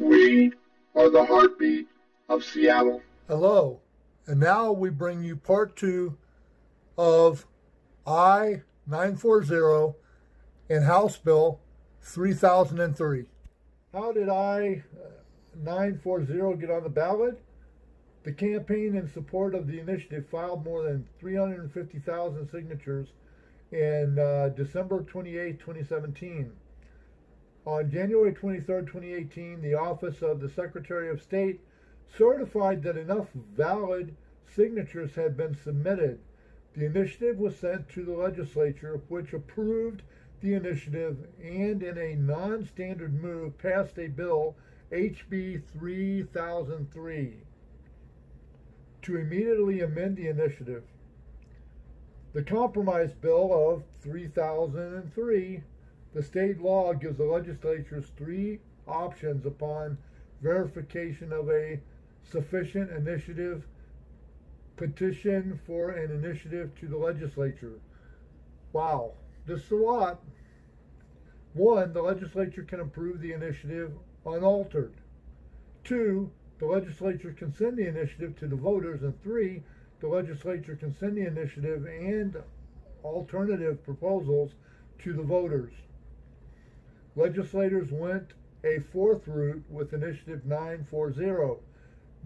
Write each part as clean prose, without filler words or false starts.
We are the heartbeat of Seattle. Hello, and now we bring you part two of I-940 and House Bill 3003. How did I-940 get on the ballot? The campaign in support of the initiative filed more than 350,000 signatures in December 28, 2017. On January 23, 2018, the Office of the Secretary of State certified that enough valid signatures had been submitted. The initiative was sent to the legislature, which approved the initiative and, in a non-standard move, passed a bill, HB 3003, to immediately amend the initiative. The compromise bill of 3003, the state law, gives the legislatures three options upon verification of a sufficient initiative petition for an initiative to the legislature. Wow, this is a lot. One, the legislature can approve the initiative unaltered. Two, the legislature can send the initiative to the voters. And three, the legislature can send the initiative and alternative proposals to the voters. Legislators went a fourth route with Initiative 940.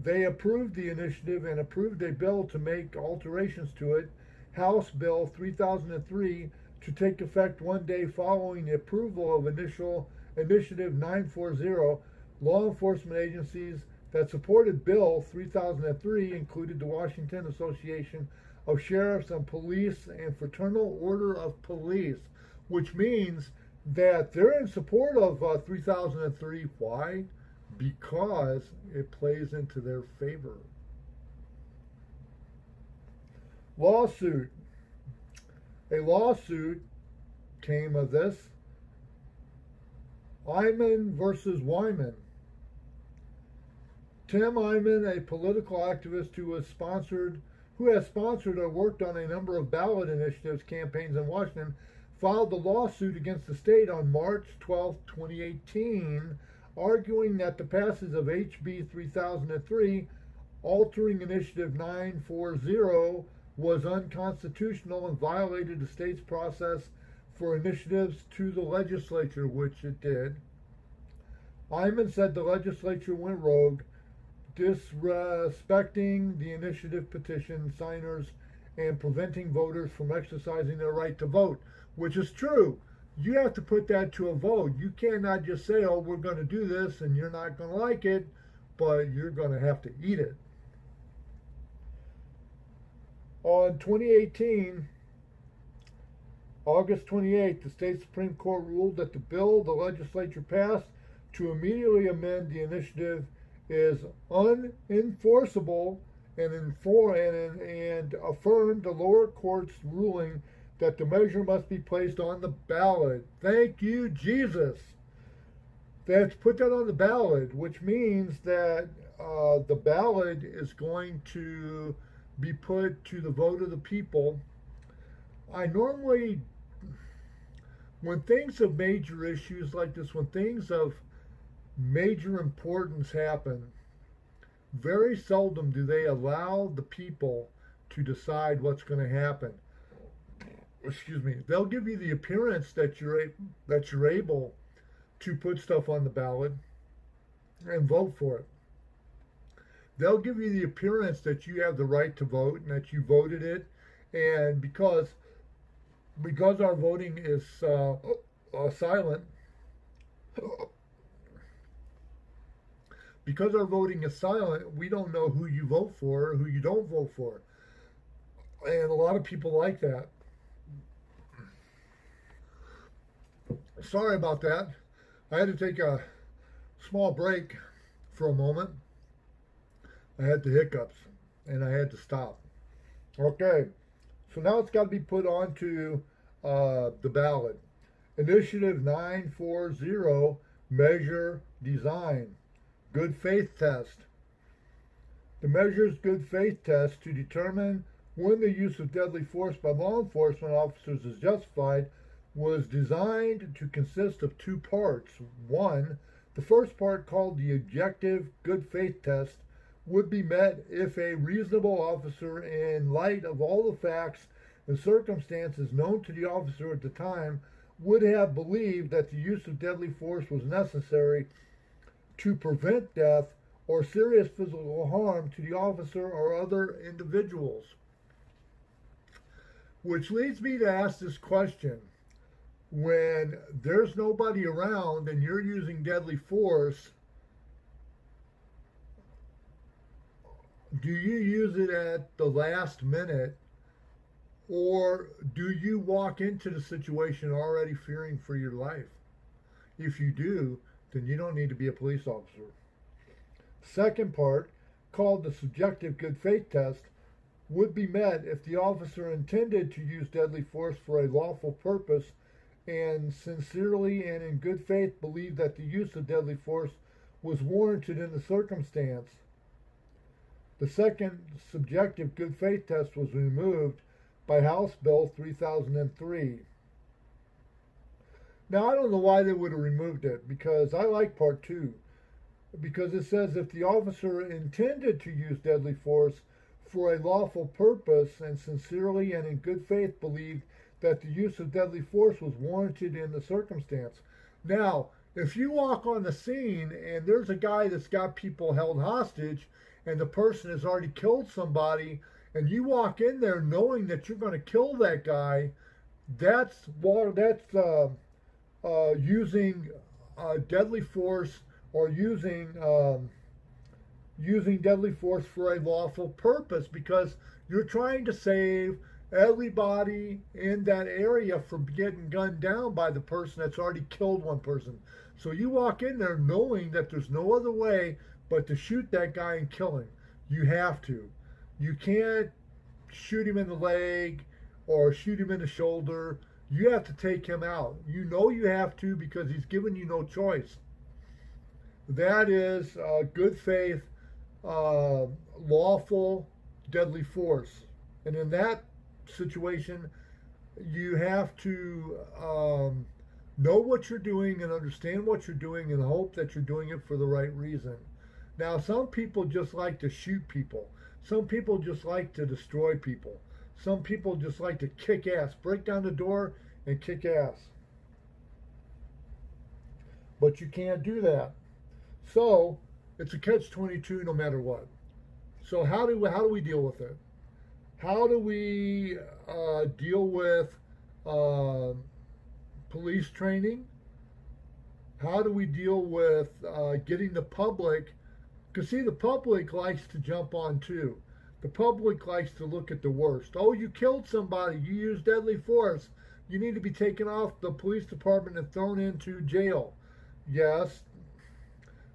They approved the initiative and approved a bill to make alterations to it, House Bill 3003, to take effect one day following the approval of Initiative 940. Law enforcement agencies that supported Bill 3003 included the Washington Association of Sheriffs and Police and Fraternal Order of Police, which means that they're in support of 3003. Why? Because it plays into their favor. Lawsuit. A lawsuit came of this. I-940 versus Wyman. Tim I-940, a political activist who has sponsored or worked on a number of ballot initiatives campaigns in Washington, filed a lawsuit against the state on March 12, 2018, arguing that the passage of HB 3003, altering Initiative 940, was unconstitutional and violated the state's process for initiatives to the legislature, which it did. I-940 said the legislature went rogue, disrespecting the initiative petition signers and preventing voters from exercising their right to vote, which is true. You have to put that to a vote. You cannot just say, oh, we're going to do this and you're not going to like it, but you're going to have to eat it. On 2018, August 28, the state Supreme Court ruled that the bill the legislature passed to immediately amend the initiative is unenforceable and affirmed the lower court's ruling that the measure must be placed on the ballot. Thank you, Jesus. That's put that on the ballot, which means that the ballot is going to be put to the vote of the people. I normally, when things of major issues like this, when things of major importance happen, very seldom do they allow the people to decide what's going to happen. Excuse me. They'll give you the appearance that you're able to put stuff on the ballot and vote for it. They'll give you the appearance that you have the right to vote and that you voted it, and because our voting is silent, because our voting is silent, we don't know who you vote for or who you don't vote for, and a lot of people like that. Sorry about that. I had to take a small break for a moment. I had the hiccups and I had to stop. Okay, so now it's got to be put onto the ballot. Initiative 940, measure design, good faith test. The measure's good faith test to determine when the use of deadly force by law enforcement officers is justified was designed to consist of two parts. One, The first part, called the objective good faith test, would be met if a reasonable officer, in light of all the facts and circumstances known to the officer at the time, would have believed that the use of deadly force was necessary to prevent death or serious physical harm to the officer or other individuals. Which leads me to ask this question. When there's nobody around and you're using deadly force, do you use it at the last minute, or do you walk into the situation already fearing for your life? If you do, then you don't need to be a police officer. Second part, called the subjective good faith test, would be met if the officer intended to use deadly force for a lawful purpose and sincerely and in good faith believed that the use of deadly force was warranted in the circumstance. The second subjective good faith test was removed by House Bill 3003. Now, I don't know why they would have removed it, because I like Part 2. Because it says if the officer intended to use deadly force for a lawful purpose and sincerely and in good faith believed that the use of deadly force was warranted in the circumstance. Now, if you walk on the scene and there's a guy that's got people held hostage and the person has already killed somebody, and you walk in there knowing that you're going to kill that guy, that's using deadly force, or using deadly force for a lawful purpose, because you're trying to save everybody in that area from getting gunned down by the person that's already killed one person. So you walk in there knowing that there's no other way but to shoot that guy and kill him. You have to. You can't shoot him in the leg or shoot him in the shoulder. You have to take him out. You know you have to, because he's given you no choice. That is good faith, lawful, deadly force. And in that situation, you have to know what you're doing and understand what you're doing and hope that you're doing it for the right reason. Now, some people just like to shoot people. Some people just like to destroy people. Some people just like to kick ass, break down the door and kick ass. But you can't do that. So it's a catch-22 no matter what. So how do we deal with it? How do we deal with police training? How do we deal with getting the public? Because see, the public likes to jump on too. The public likes to look at the worst. Oh, you killed somebody. You used deadly force. You need to be taken off the police department and thrown into jail. Yes.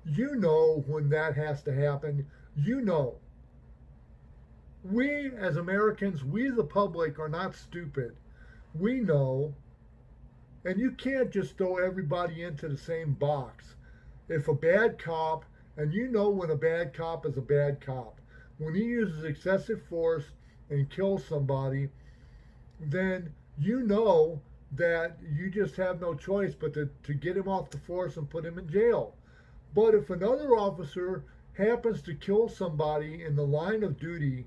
You know when that has to happen. You know. We, as Americans, we the public, are not stupid. We know. And you can't just throw everybody into the same box. If a bad cop, and you know when a bad cop is a bad cop, when he uses excessive force and kills somebody, then you know that you just have no choice but to get him off the force and put him in jail. But if another officer happens to kill somebody in the line of duty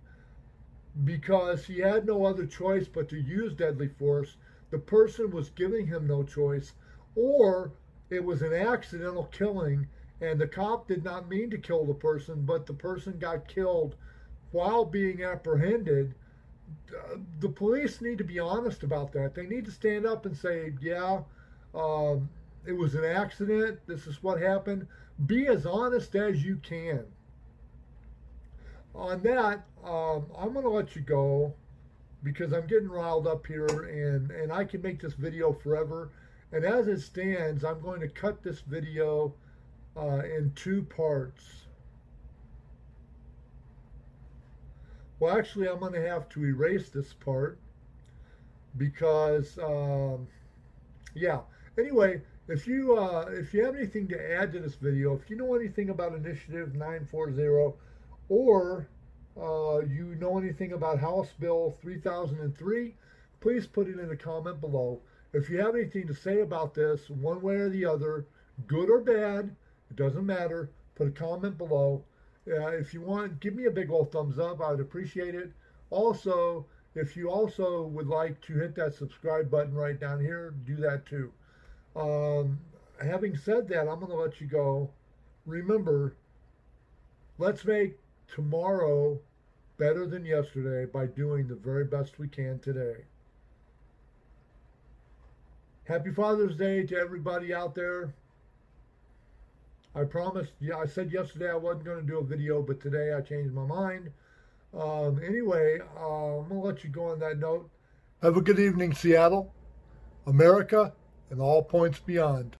because he had no other choice but to use deadly force, the person was giving him no choice, or it was an accidental killing and the cop did not mean to kill the person, but the person got killed while being apprehended, the police need to be honest about that. They need to stand up and say, yeah, it was an accident. This is what happened. Be as honest as you can. On that, I'm going to let you go because I'm getting riled up here, and I can make this video forever. And as it stands, I'm going to cut this video in 2 parts. Well, actually, I'm going to have to erase this part because, yeah. Anyway, if you have anything to add to this video, if you know anything about Initiative 940, or you know anything about House Bill 3003, please put it in a comment below. If you have anything to say about this, one way or the other, good or bad, It doesn't matter. Put a comment below. If you want, give me a big old thumbs up. I would appreciate it. Also, if you also would like to hit that subscribe button right down here, do that too. Having said that, I'm going to let you go. Remember, let's make tomorrow better than yesterday by doing the very best we can today. Happy Father's Day to everybody out there. I promised, I said yesterday I wasn't going to do a video, but today I changed my mind. Anyway, I'm going to let you go on that note. Have a good evening, Seattle, America, and all points beyond.